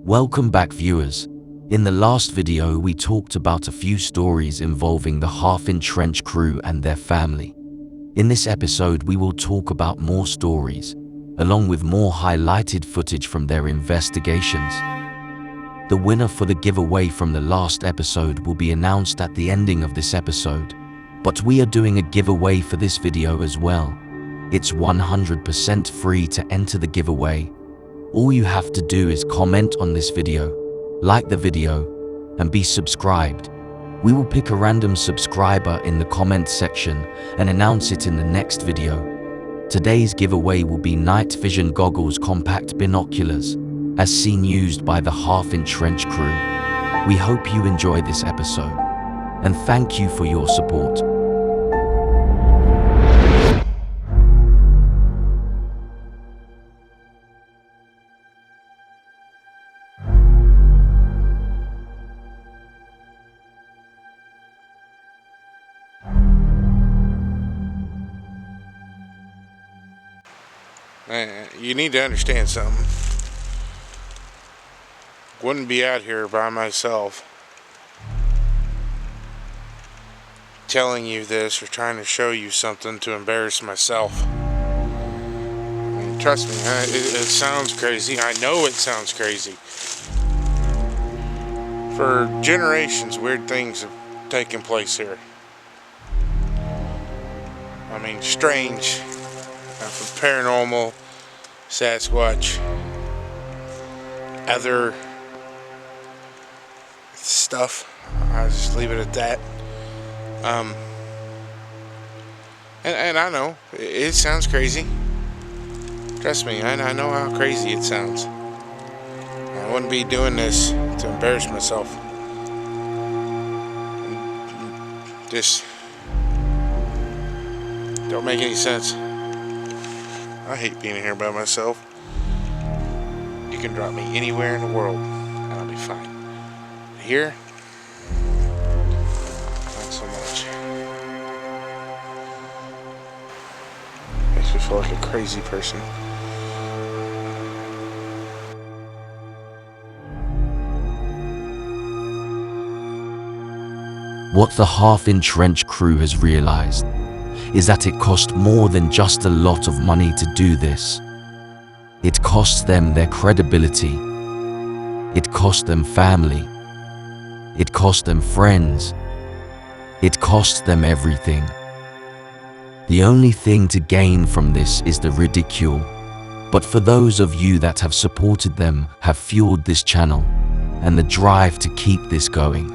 Welcome back, viewers. In the last video we talked about a few stories involving the half-inch trench crew and their family. In this episode we will talk about more stories, along with more highlighted footage from their investigations. The winner for the giveaway from the last episode will be announced at the ending of this episode, but we are doing a giveaway for this video as well. It's 100% free to enter the giveaway. All you have to do is comment on this video, like the video, and be subscribed. We will pick a random subscriber in the comment section and announce it in the next video. Today's giveaway will be night vision goggles compact binoculars, as seen used by the half-inch trench crew. We hope you enjoy this episode, and thank you for your support. You need to understand something. Wouldn't be out here by myself telling you this or trying to show you something to embarrass myself. I mean, trust me, it sounds crazy. I know it sounds crazy. For generations, weird things have taken place here. I mean, strange, for paranormal, Sasquatch, other stuff. I'll just leave it at that. And I know it sounds crazy. Trust me, I know how crazy it sounds. I wouldn't be doing this to embarrass myself. Just don't make any sense. I hate being here by myself. You can drop me anywhere in the world and I'll be fine. Here, not so much. Makes me feel like a crazy person. What the half-inch trench crew has realized is that it cost more than just a lot of money to do this. It costs them their credibility. It cost them family. It cost them friends. It cost them everything. The only thing to gain from this is the ridicule. But for those of you that have supported them, have fueled this channel, and the drive to keep this going.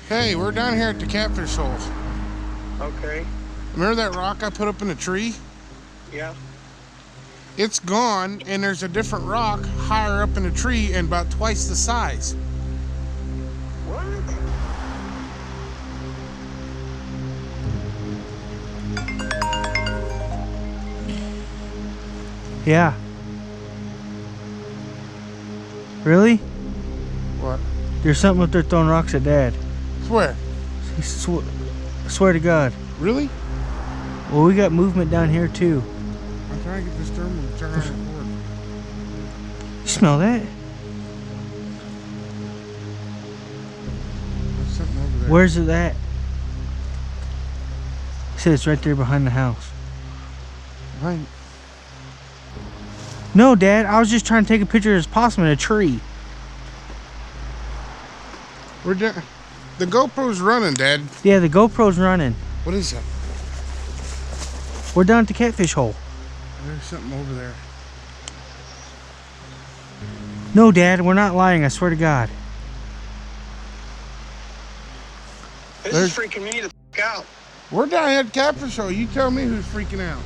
Hey, we're down here at the Catfish Hole. Okay. Remember that rock I put up in the tree? Yeah. It's gone, and there's a different rock higher up in the tree and about twice the size. What? Yeah. Really? What? There's something up there throwing rocks at Dad. Swear. Swear to God. Really? Well, we got movement down here too. I'm trying to get this thermal to turn on the board. You smell that? There's something over there. Where's it at? He said it's right there behind the house. Behind. No, Dad, I was just trying to take a picture of this possum in a tree. We're down. The GoPro's running, Dad. Yeah, the GoPro's running. What is that? We're down at the catfish hole. There's something over there. No, Dad, we're not lying, I swear to God. This is freaking me the f out. We're down here at the Catfish Show. You tell me who's freaking out.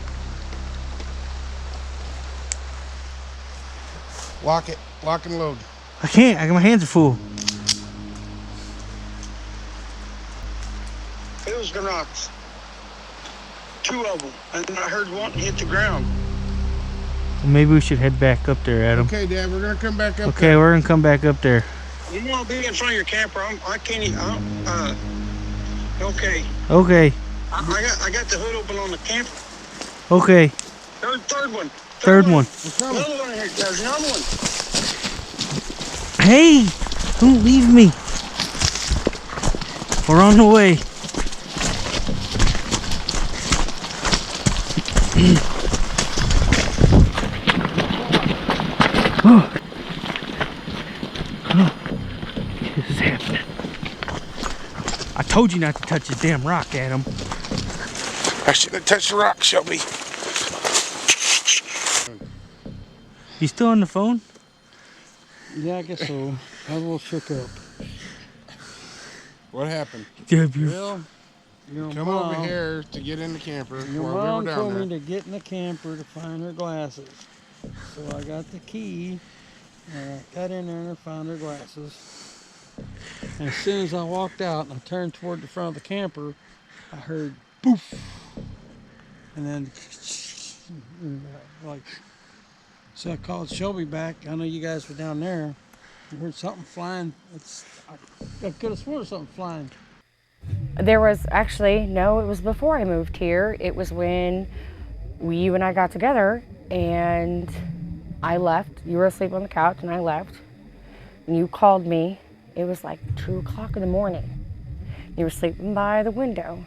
Lock it. Lock and load. I can't, my hands are full. It was the rocks. 2 of them. And then I heard one hit the ground. Well, maybe we should head back up there, Adam. Okay, Dad, we're going to come back up Okay, there. we're gonna come back up there. You want to be in front of your camper? I can't even. Okay. Okay, I got the hood open on the camper. okay. Third one. Third one. Another one here. There's another one. Hey, don't leave me. We're on the way. This is happening. I told you not to touch this damn rock, Adam. I shouldn't have touched the rock, Shelby. You still on the phone? Yeah, I guess so. I was a little shook up. What happened? Well, your Come mom, over here to get in the camper Your while mom we were down told there. me to get in the camper to find her glasses. So I got the key, and I got in there and I found her glasses. And as soon as I walked out and I turned toward the front of the camper, I heard poof, and then like. So I called Shelby back. I know you guys were down there. I heard something flying. I could have sworn something flying. There was actually, no, it was before I moved here. It was when you and I got together and I left. You were asleep on the couch and I left. And you called me. It was like 2 o'clock in the morning. You were sleeping by the window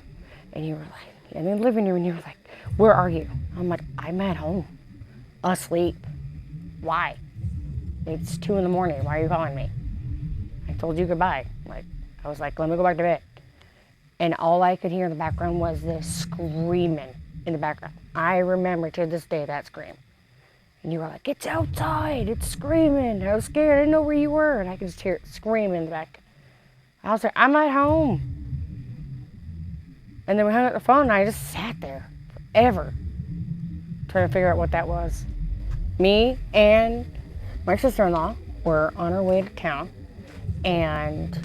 and you were like, in the living room, and you were like, where are you? I'm like, I'm at home, asleep. Why? It's 2 in the morning. Why are you calling me? I told you goodbye. I was like, let me go back to bed. And all I could hear in the background was this screaming in the background. I remember to this day that scream. And you were like, it's outside, it's screaming. I was scared, I didn't know where you were. And I could just hear it screaming in the back. I was like, I'm at home. And then we hung up the phone and I just sat there forever trying to figure out what that was. Me and my sister-in-law were on our way to town, and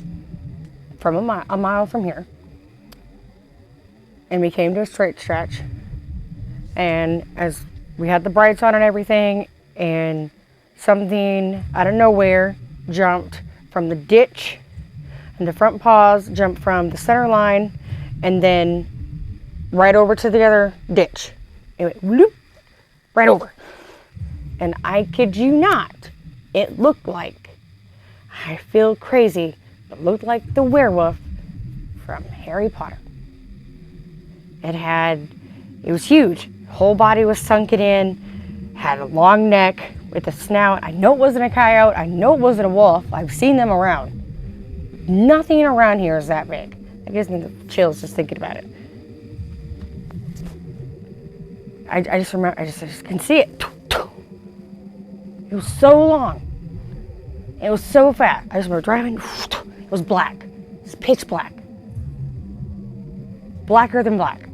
from a mile from here, and we came to a straight stretch, and as we had the brights on and everything, and something out of nowhere jumped from the ditch, and the front paws jumped from the center line, and then right over to the other ditch. It went whoop, right over. And I kid you not, it looked like, I feel crazy, it looked like the werewolf from Harry Potter. It was huge. Whole body was sunken in, had a long neck with a snout. I know it wasn't a coyote, I know it wasn't a wolf. I've seen them around. Nothing around here is that big. That gives me the chills just thinking about it. I just remember, I just can see it. It was so long. It was so fast. I just remember driving. It was black. It was pitch black. Blacker than black.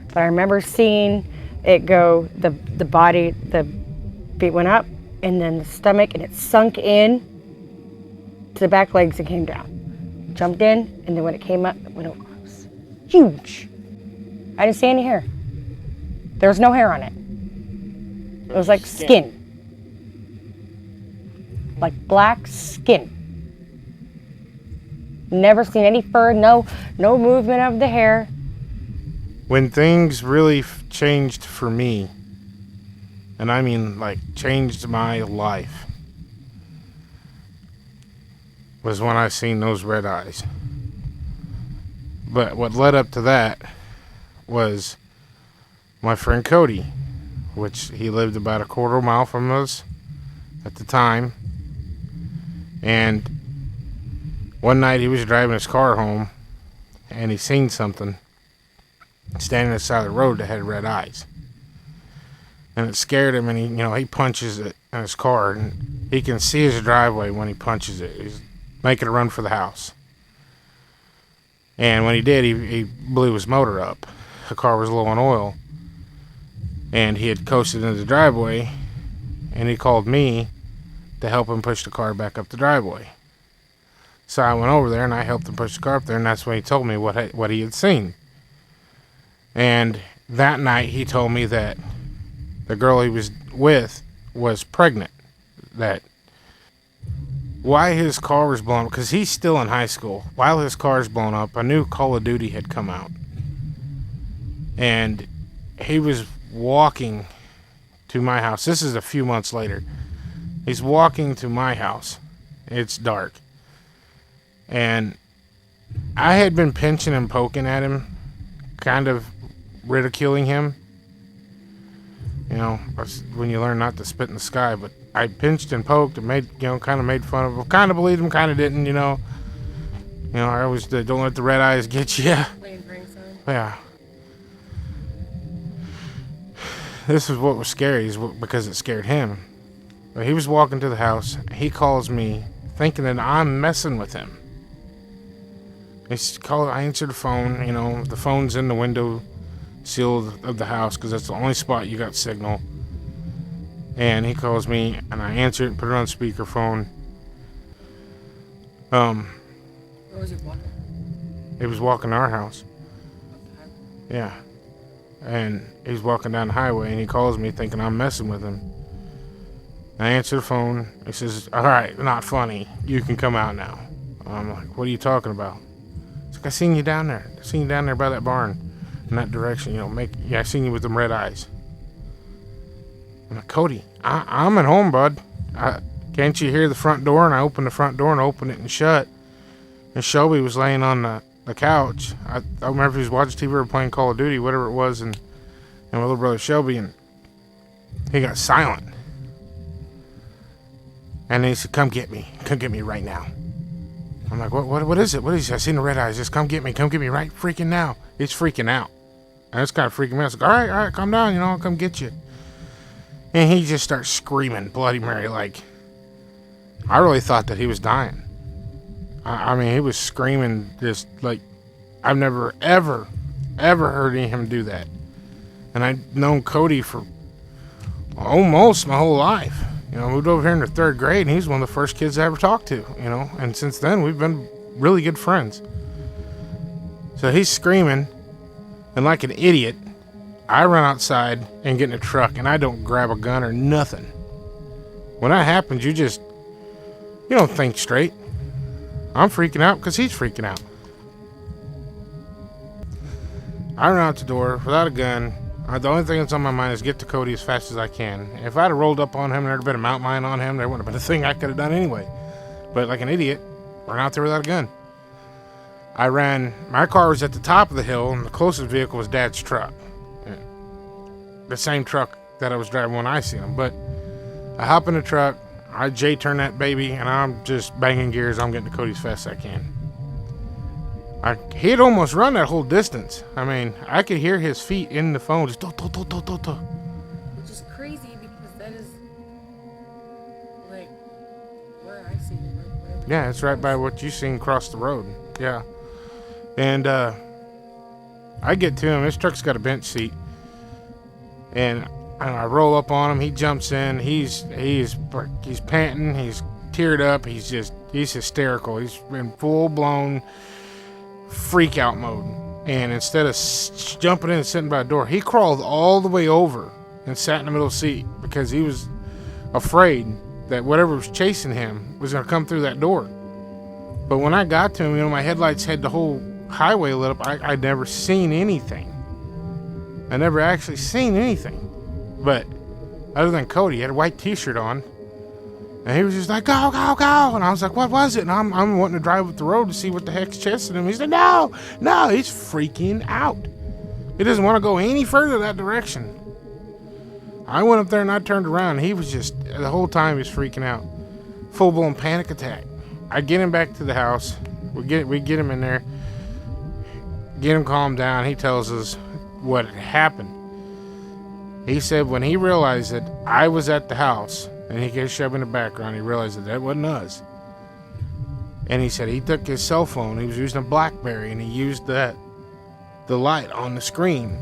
But I remember seeing the body, the feet went up, and then the stomach, and it sunk in to the back legs and came down. Jumped in, and then when it came up, it went across. Huge. I didn't see any hair. There was no hair on it. It was like skin. Like black skin. Never seen any fur, no movement of the hair. When things really changed for me, and I mean like changed my life, was when I seen those red eyes. But what led up to that was my friend Cody, which he lived about a quarter mile from us at the time. And one night he was driving his car home and he seen something standing on the side of the road that had red eyes. And it scared him, and he punches it in his car, and he can see his driveway when he punches it. He's making a run for the house. And when he did, he blew his motor up. The car was low on oil. And he had coasted into the driveway, and he called me to help him push the car back up the driveway. So I went over there, and I helped him push the car up there, and that's when he told me what he had seen. And that night, he told me that the girl he was with was pregnant. That why his car was blown up, because he's still in high school. While his car's blown up, a new Call of Duty had come out. And he was walking to my house. This is a few months later. He's walking to my house. It's dark. And I had been pinching and poking at him, kind of ridiculing him. That's when you learn not to spit in the sky. But I pinched and poked and made, kind of made fun of him. Kind of believed him, kind of didn't, I always don't let the red eyes get you. Yeah. This is what was scary, because it scared him. But he was walking to the house. He calls me, thinking that I'm messing with him. I answered the phone. The phone's in the window sill of the house, because that's the only spot you got signal. And he calls me, and I answer it and put it on speakerphone. Where was he walking? He was walking to our house. Yeah. And he's walking down the highway, and he calls me thinking I'm messing with him. I answer the phone. He says, "All right, not funny. You can come out now." I'm like, "What are you talking about?" He's like, "I seen you down there. I seen you down there by that barn, in that direction. I seen you with them red eyes." I'm like, "Cody, I'm at home, bud. Can't you hear the front door?" And I opened the front door and opened it and shut. And Shelby was laying on the couch. I don't remember if he was watching TV or playing Call of Duty, whatever it was, and my little brother Shelby, and he got silent. And then he said, "Come get me. Come get me right now." I'm like, what is it? What is it? I seen the red eyes. Just come get me right freaking now. He's freaking out. And it's kind of freaking me out. I was like, all right, calm down, I'll come get you. And he just starts screaming Bloody Mary. Like, I really thought that he was dying. I mean, he was screaming just like, I've never, ever heard him do that. And I'd known Cody for almost my whole life. Moved over here in the 3rd grade, and he's one of the first kids I ever talked to, And since then, we've been really good friends. So he's screaming, and like an idiot, I run outside and get in a truck, and I don't grab a gun or nothing. When that happens, you don't think straight. I'm freaking out because he's freaking out. I run out the door without a gun. The only thing that's on my mind is get to Cody as fast as I can. If I'd have rolled up on him and there'd have been a mountain lion on him, there wouldn't have been a thing I could have done anyway. But like an idiot, run out there without a gun. My car was at the top of the hill, and the closest vehicle was Dad's truck. The same truck that I was driving when I seen him. But I hop in the truck, I J-turn that baby, and I'm just banging gears. I'm getting to Cody as fast as I can. He had almost run that whole distance. I mean, I could hear his feet in the phone, just do. Which is crazy, because that is like where I see him. Yeah, it's right by what you seen across the road. Yeah. And I get to him. His truck's got a bench seat. And I roll up on him. He jumps in. He's panting. He's teared up. He's hysterical. He's in full blown freak out mode. And instead of jumping in and sitting by the door, he crawled all the way over and sat in the middle of the seat because he was afraid that whatever was chasing him was going to come through that door. But when I got to him, my headlights had the whole highway lit up. I'd never seen anything. I never actually seen anything. But other than Cody, he had a white t-shirt on. And he was just like, go, go, go. And I was like, what was it? And I'm wanting to drive up the road to see what the heck's chasing him. He's like, no, he's freaking out. He doesn't want to go any further that direction. I went up there and I turned around. And he was just, the whole time he was freaking out. Full-blown panic attack. I get him back to the house. We get him in there. Get him calmed down. He tells us what had happened. He said when he realized that I was at the house and he gets shoved in the background, he realized that wasn't us. And he said he took his cell phone. He was using a BlackBerry and he used the light on the screen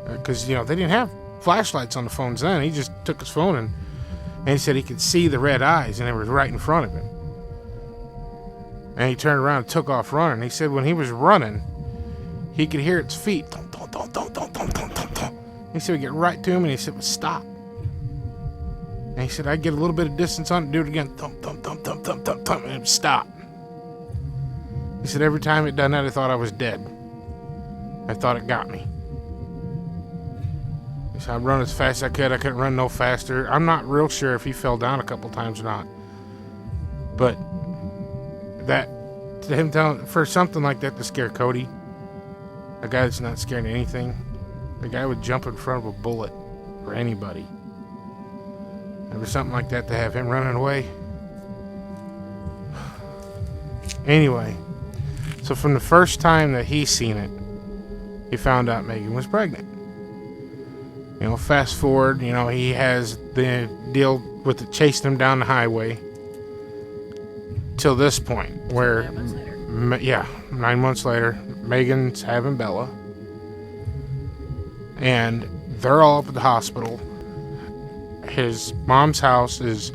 because they didn't have flashlights on the phones then. He just took his phone and he said he could see the red eyes and they were right in front of him. And he turned around and took off running. He said when he was running, he could hear its feet. Thump, thump, thump, thump, thump, thump, thump, thump, thump. He said we'd get right to him and he said, stop. And he said I'd get a little bit of distance on it, do it again. Thump, thump, thump, thump, thump, thump, thump, and it would stop. He said every time it done that, I thought I was dead. I thought it got me. He said I'd run as fast as I could. I couldn't run no faster. I'm not real sure if he fell down a couple times or not. But that, to him telling, for something like that to scare Cody, a guy that's not scared of anything, the guy would jump in front of a bullet for anybody. And for something like that to have him running away. Anyway, so from the first time that he seen it, he found out Megan was pregnant. Fast forward, he has the deal with it chasing him down the highway till this point where 9 months later, Megan's having Bella. And they're all up at the hospital. His mom's house is,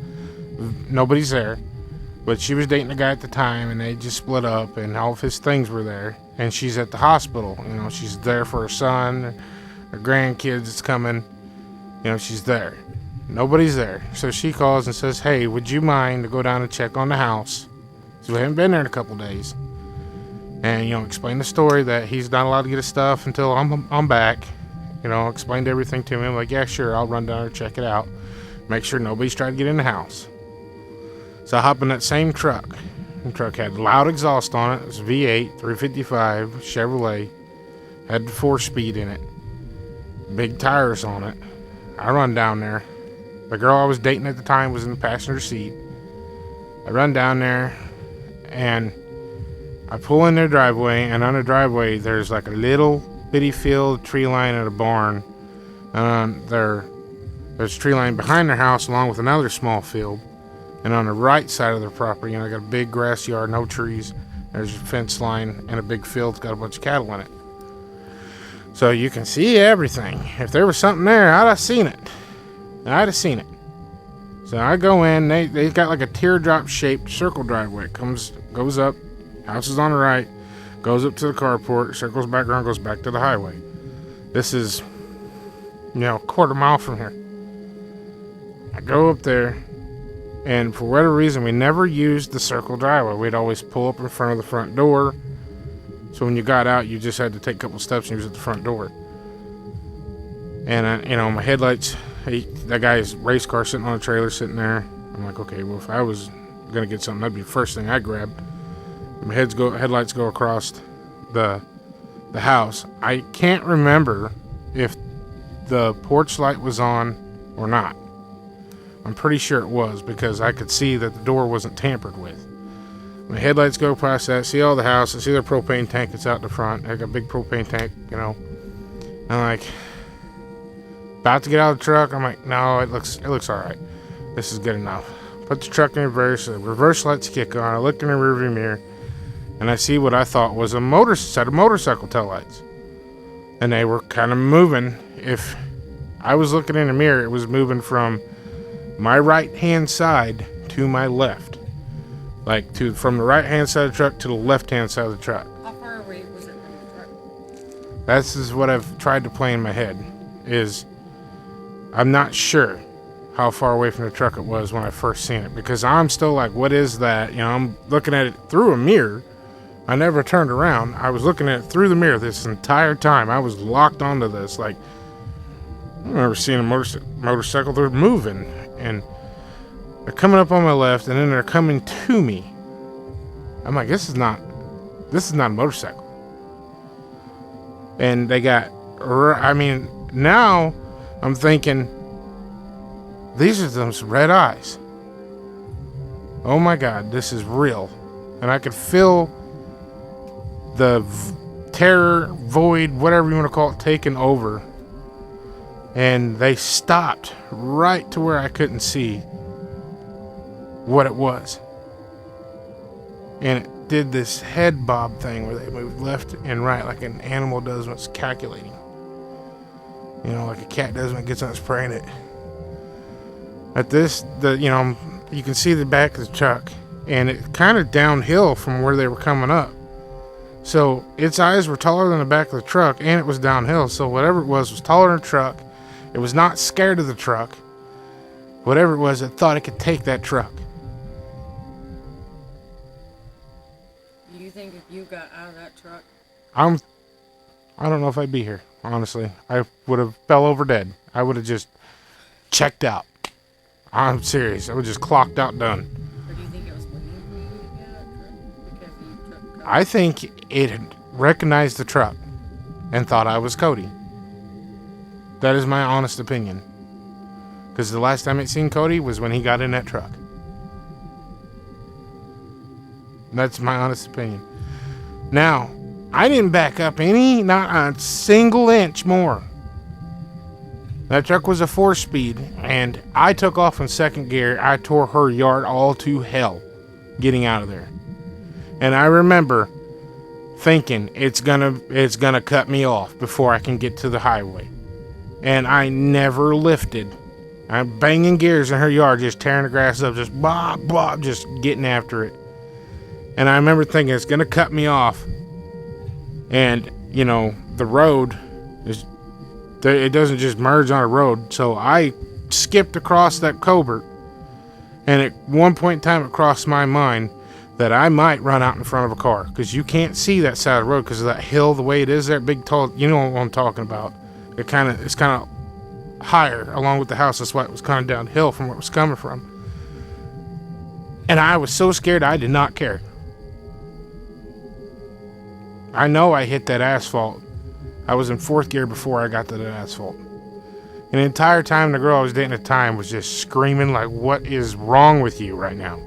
nobody's there. But she was dating a guy at the time and they just split up and all of his things were there. And she's at the hospital. She's there for her son, her grandkids that's coming. She's there. Nobody's there. So she calls and says, hey, would you mind to go down and check on the house? So we haven't been there in a couple days. And, explain the story that he's not allowed to get his stuff until I'm back. Explained everything to him. Like, yeah, sure, I'll run down and check it out. Make sure nobody's tried to get in the house. So I hop in that same truck. The truck had loud exhaust on it. It was V8, 355, Chevrolet. Had 4-speed in it. Big tires on it. I run down there. The girl I was dating at the time was in the passenger seat. I run down there and I pull in their driveway, and on the driveway there's like a little bitty field, tree line, and a barn. There's a tree line behind their house along with another small field. And on the right side of their property, got a big grass yard, no trees. There's a fence line and a big field. It's got a bunch of cattle in it. So you can see everything. If there was something there, I'd have seen it. So I go in. They got like a teardrop shaped circle driveway. Goes up. House is on the right. Goes up to the carport. Circles back around. Goes back to the highway. This is, a quarter mile from here. I go up there. And for whatever reason, we never used the circle driveway. We'd always pull up in front of the front door. So when you got out, you just had to take a couple steps and you was at the front door. And, my headlights, that guy's race car sitting on a trailer sitting there. I'm like, okay, well, if I was going to get something, that'd be the first thing I grab. My headlights go across the house. I can't remember if the porch light was on or not. I'm pretty sure it was because I could see that the door wasn't tampered with. My headlights go past that, see all the house, I see their propane tank that's out the front. I got a big propane tank, I'm like, about to get out of the truck. I'm like, no, it looks all right. This is good enough. Put the truck in reverse. The reverse lights kick on. I look in the rearview mirror, and I see what I thought was a set of motorcycle taillights. And they were kind of moving. If I was looking in the mirror. It was moving from my right hand side to my left, like from the right hand side of the truck to the left hand side of the truck. How far away was it from the truck? That's is what I've tried to play in my head. Is I'm not sure how far away from the truck it was when I first seen it, because I'm still like, what is that? You know, I'm looking at it through a mirror. I never turned around. I was looking at it through the mirror this entire time. I was locked onto this. Like, I remember seeing a motorcycle. They're moving, and they're coming up on my left, and then they're coming to me. I'm like, this is not a motorcycle. And they got, I mean, now I'm thinking, these are those red eyes. Oh my God, this is real. And I could feel the terror, void, whatever you want to call it, taking over. And they stopped right to where I couldn't see what it was. And it did this head bob thing where they moved left and right like an animal does when it's calculating. You know, like a cat does when it gets on its prey. And it, at this, you can see the back of the truck, and it kind of downhill from where they were coming up. So its eyes were taller than the back of the truck, and it was downhill. So whatever it was taller than the truck. It was not scared of the truck. Whatever it was, it thought it could take that truck. Do you think if you got out of that truck? I don't know if I'd be here, honestly. I would have fell over dead. I would have just checked out. I'm serious. I would just clocked out, done. Or do you think it was waiting for you to get out of the truck? Because the truck got I think it had recognized the truck and thought I was Cody. That is my honest opinion. Because the last time it seen Cody was when he got in that truck. That's my honest opinion. Now, I didn't back up not a single inch more. That truck was a 4-speed, and I took off in second gear. I tore her yard all to hell getting out of there. And I remember thinking it's gonna cut me off before I can get to the highway. And I never lifted. I'm banging gears in her yard, just tearing the grass up, just blah, blah, just getting after it. And I remember thinking it's going to cut me off. And, you know, the road, it doesn't just merge on a road. So I skipped across that culvert. And at one point in time, it crossed my mind that I might run out in front of a car. Because you can't see that side of the road because of that hill, the way it is there, big, tall, you know what I'm talking about. It's kind of higher along with the house. That's why it was kind of downhill from where it was coming from. And I was so scared I did not care. I know I hit that asphalt. I was in 4th gear before I got to that asphalt. And the entire time the girl I was dating at the time was just screaming like, what is wrong with you right now?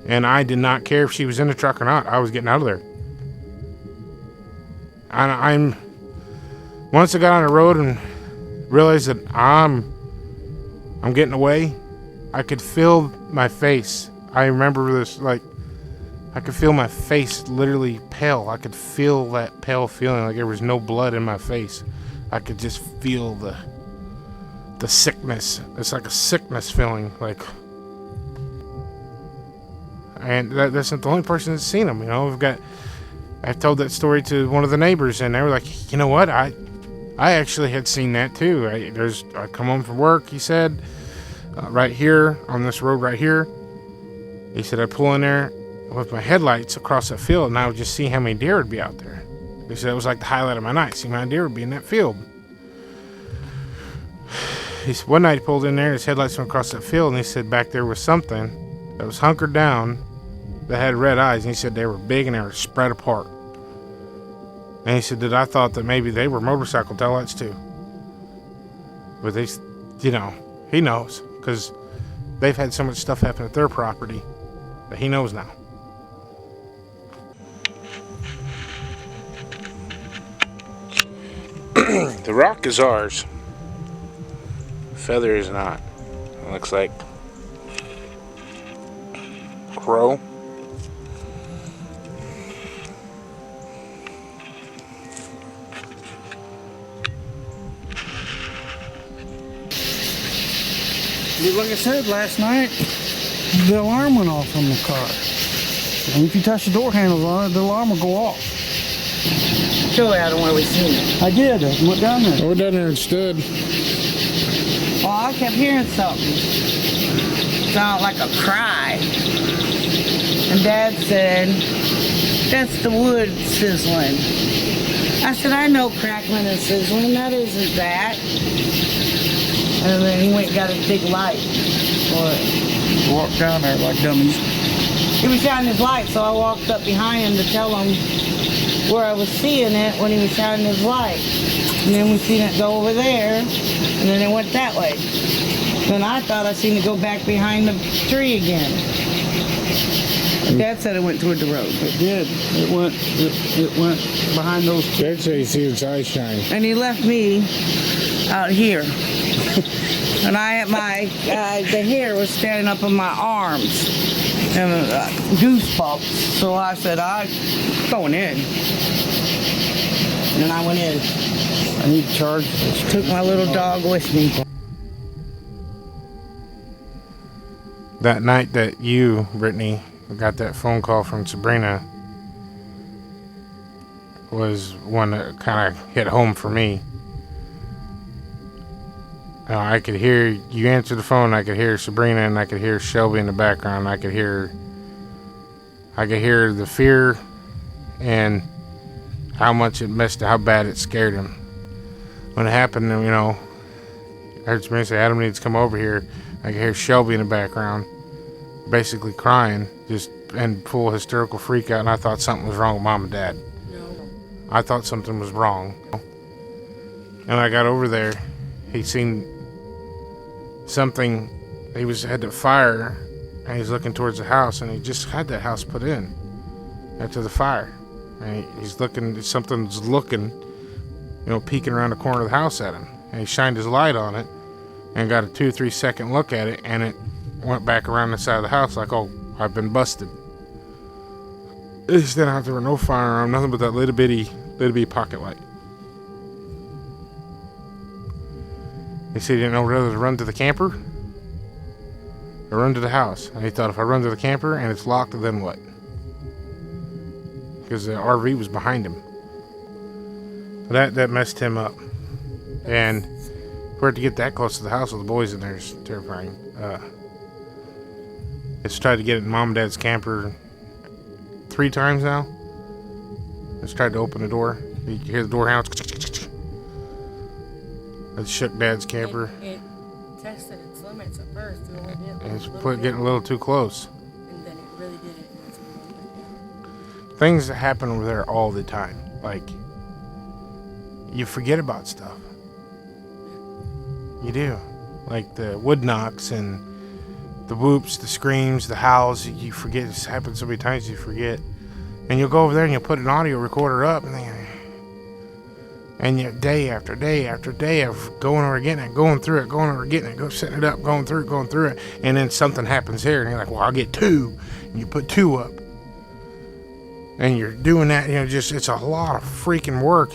And I did not care if she was in the truck or not. I was getting out of there. And once I got on the road and realized that I'm getting away, I could feel my face. I remember this, like, I could feel my face literally pale. I could feel that pale feeling, like there was no blood in my face. I could just feel the sickness. It's like a sickness feeling, like. And that's not the only person that's seen them, you know. I told that story to one of the neighbors, and they were like, you know what, I actually had seen that too. I come home from work, he said, right here, on this road right here. He said, I pull in there with my headlights across that field, and I would just see how many deer would be out there. He said, it was like the highlight of my night, see how many deer would be in that field. He said, one night he pulled in there, and his headlights went across that field, and he said back there was something that was hunkered down that had red eyes, and he said they were big and they were spread apart. And he said that I thought that maybe they were motorcycle taillights too. But they, you know, he knows, because they've had so much stuff happen at their property that he knows now. The rock is ours. Feather is not. It looks like crow. But like I said last night, the alarm went off on the car. And if you touch the door handles on it, the alarm will go off. Show Adam where we seen it. I did. I went down there. I went down there and stood. Well, I kept hearing something. Sound like a cry. And Dad said, that's the wood sizzling. I said, I know crackling and sizzling. That isn't that. And then he went and got a big light. We walked down there like dummies. He was shining his light, so I walked up behind him to tell him where I was seeing it when he was shining his light. And then we seen it go over there, and then it went that way. Then I thought I seen it go back behind the tree again. But Dad said it went toward the road. It did. It went behind those two. Dad said you see its eyes shine. And he left me out here. And the hair was standing up on my arms. And goosebumps. So I said, I'm going in. And I went in. I need to charge this. Took my little dog with me. That night that you, Brittany, got that phone call from Sabrina was one that kind of hit home for me. I could hear you answer the phone. I could hear Sabrina, and I could hear Shelby in the background. I could hear the fear and how much it how bad it scared him. When it happened, you know, I heard Sabrina say, Adam needs to come over here. I could hear Shelby in the background, basically crying, just in full hysterical freak out, and I thought something was wrong with Mom and Dad. No. I thought something was wrong. And I got over there, he seen something. He had the fire, and he's looking towards the house, and he just had that house put in after the fire. And he's looking, something's looking, you know, peeking around the corner of the house at him. And he shined his light on it and got a 2-3 second look at it, and it went back around the side of the house like, oh, I've been busted. This out there were no firearm, nothing but that little bitty pocket light. He said he didn't know whether to run to the camper or run to the house. And he thought, if I run to the camper and it's locked, then what? Because the RV was behind him. That messed him up. And for it to get that close to the house with the boys in there is terrifying. It's tried to get it in Mom and Dad's camper 3 times now. It's tried to open the door. You can hear the door handle. It shook Dad's camper. It tested its limits at first. It only did And it's getting a little too close. and then it really did it. Things that happen over there all the time. Like, you forget about stuff. You do. Like the wood knocks and the whoops, the screams, the howls. You forget. It's happened so many times you forget. And you'll go over there and you'll put an audio recorder up, and you day after day after day of going over getting it, going through it, going over getting it, setting it up, going through it, and then something happens here, and you're like, well, I'll get 2, and you put 2 up, and you're doing that. You know, just it's a lot of freaking work,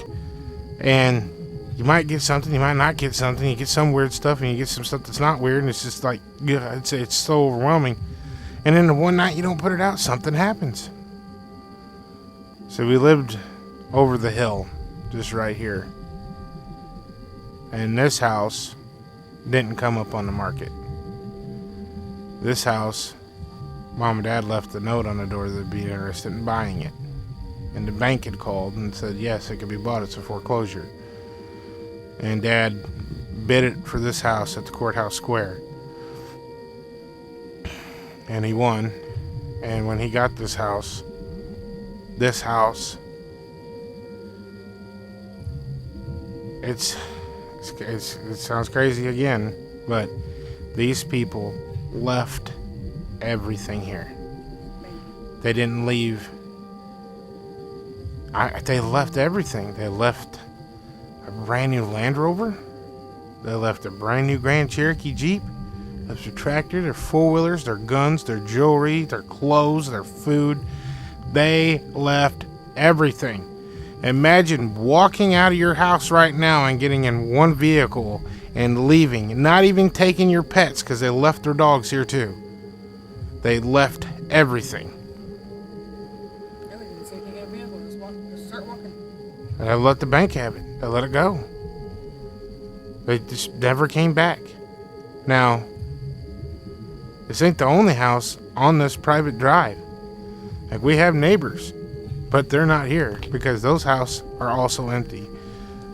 and you might get something, you might not get something. You get some weird stuff, and you get some stuff that's not weird, and it's just like, yeah, it's so overwhelming. And then the one night you don't put it out, something happens. So we lived over the hill, just right here. And this house didn't come up on the market. This house, Mom and Dad left a note on the door that they'd be interested in buying it. And the bank had called and said, yes, it could be bought. It's a foreclosure. And Dad bid it for this house at the courthouse square. And he won. And when he got this house, it sounds crazy again, but these people left everything here. They didn't leave. They left everything. They left a brand new Land Rover. They left a brand new Grand Cherokee Jeep. Left their tractor, their four-wheelers, their guns, their jewelry, their clothes, their food. They left everything. Imagine walking out of your house right now and getting in one vehicle and leaving, not even taking your pets, because they left their dogs here too. They left everything. And I let the bank have it. I let it go. They just never came back. Now, this ain't the only house on this private drive. Like, we have neighbors, but they're not here because those houses are also empty.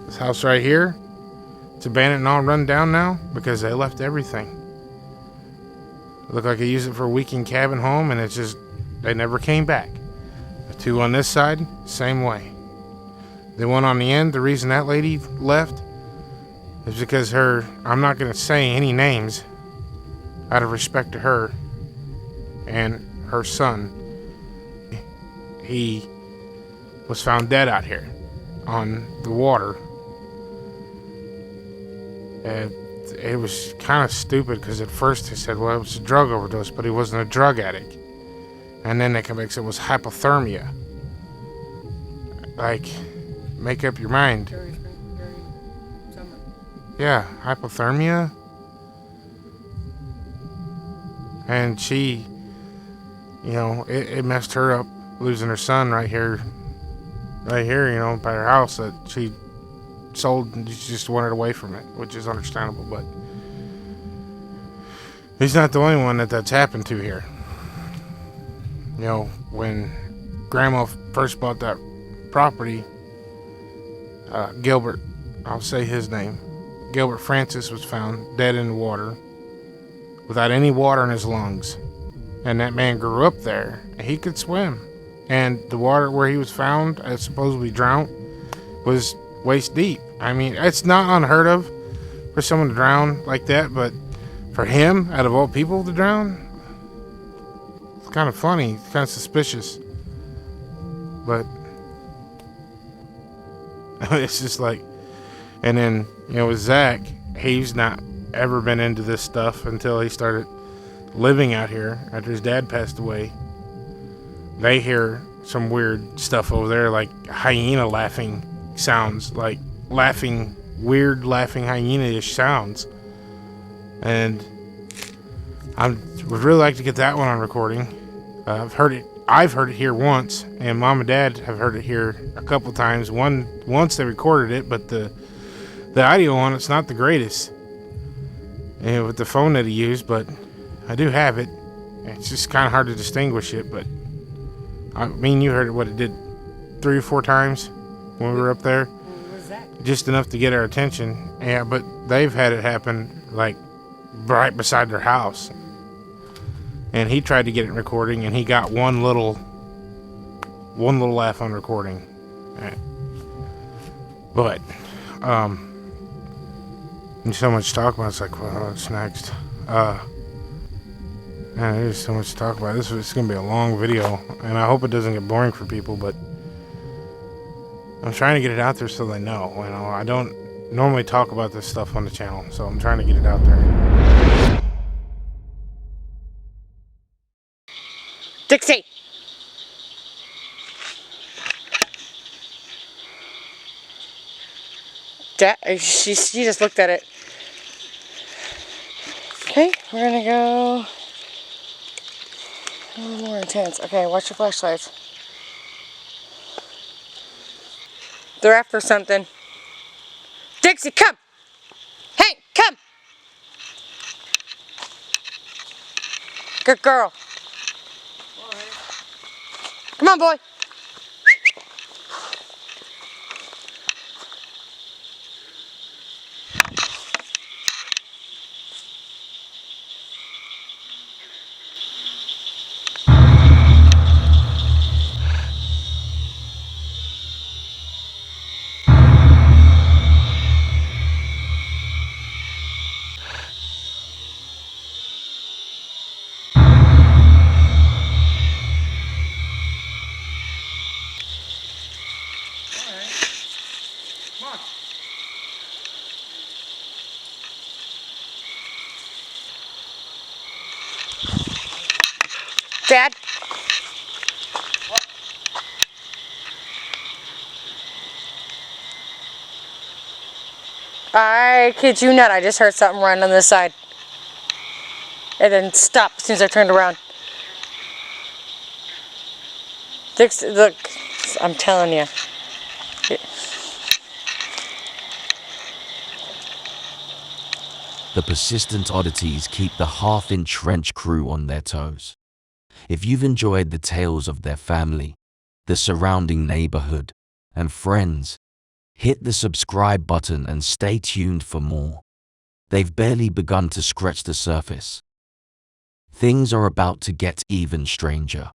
This house right here, it's abandoned and all run down now because they left everything. It looked like they used it for a weekend cabin home, and it's just, they never came back. The two on this side, same way. The one on the end, the reason that lady left is because I'm not going to say any names out of respect to her and her son. He was found dead out here on the water. And it was kind of stupid because at first they said, well, it was a drug overdose, but he wasn't a drug addict. And then they come back and said it was hypothermia. Like, make up your mind. Yeah, hypothermia. And she, it messed her up, losing her son right here, by her house that she sold, and she just wanted away from it, which is understandable, but he's not the only one that's happened to here. When Grandma first bought that property, Gilbert, I'll say his name, Gilbert Francis was found dead in the water without any water in his lungs. And that man grew up there. He could swim. And the water where he was found, supposedly drowned, was waist deep. I mean, it's not unheard of for someone to drown like that, but for him, out of all people, to drown, it's kind of funny. It's kind of suspicious. But it's just like, and then, with Zach, he's not ever been into this stuff until he started living out here after his dad passed away. They hear some weird stuff over there, like hyena laughing sounds, like weird laughing hyena-ish sounds. And I would really like to get that one on recording. I've heard it here once, and Mom and Dad have heard it here a couple times. Once they recorded it, but the audio on it's not the greatest. And with the phone that he used, but I do have it. It's just kind of hard to distinguish it, but I mean, you heard what it did 3 or 4 times when we were up there. What was that? Just enough to get our attention. Yeah, but they've had it happen like right beside their house. And he tried to get it in recording, and he got one little laugh on recording. But there's so much to talk about. It's like, well, what's next? Man, there's so much to talk about. It's gonna be a long video, and I hope it doesn't get boring for people. But I'm trying to get it out there so they know. I don't normally talk about this stuff on the channel, so I'm trying to get it out there. Dixie! She just looked at it. Okay, we're gonna go a little more intense. Okay, watch your flashlights. They're after something. Dixie, come! Hank, come! Good girl. Come on, boy. Dad? I kid you not, I just heard something run on this side. And then stop as soon as I turned around. Look, I'm telling you. The persistent oddities keep the half-inch wrench crew on their toes. If you've enjoyed the tales of their family, the surrounding neighborhood, and friends, hit the subscribe button and stay tuned for more. They've barely begun to scratch the surface. Things are about to get even stranger.